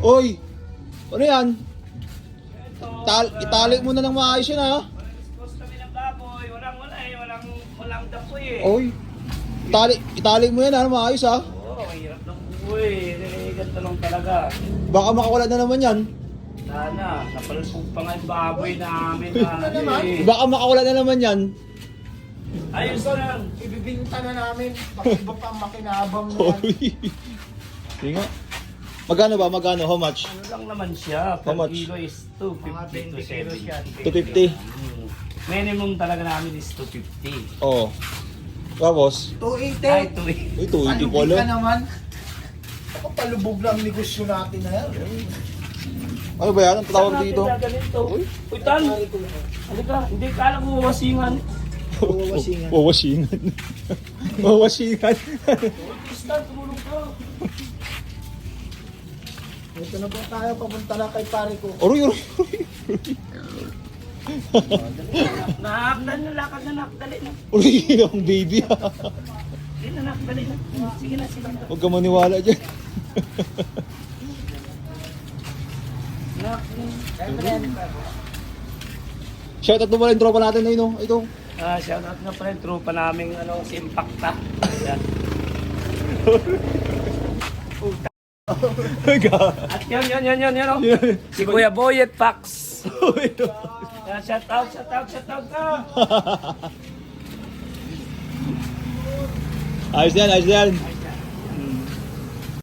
Oy! Ano yan? Itali mo na ng maayos yun ha? Gusto kami ng baboy. Walang dapoy eh. Oy! Itali mo yan ha, maayos ha? Oo, hirap ng buhay. Ganito lang talaga. Baka makawala na naman yan. Sana, napalpog pa nga yung baboy namin na eh. Baka makawala na naman yan. Ayos lang. Ibibinta na namin. Iba pa ang makinabang na yan. Oy! Sige nga. Magkano ba? Magkano? How much? Ano lang naman siya. How Per much? kilo is 250 Mga 20 to kilos 70. yan. 250. Minimum talaga namin is 250. Oo. Tapos? 280. Ay, Ito, hindi ko Palubog ka alam. naman. Ako palubog lang ang negosyo natin na yan. Ano ba yan? Ang tawag dito? Uy, Tan! Halika, hindi ka alam mo wasingan. Wawasingan. Wawasingan. Wawasingan. Stan, tumulong ka. Ito na po tayo. Papunta na kay pare ko. Aroy. Nakakdali na, lakad na, nakdali na. Aroy, ang baby ha. Sige na, nakdali na. Sige na, sige na. Huwag ka maniwala dyan. Shoutout mo pala yung tropa natin na yun, oh. Ito. Shoutout na pala yung tropa naming si Impacta. Yan. At yan, oh. Si Kuya Boyet Pax. Yan, shoutout ka. Ayos yan, ayos yan.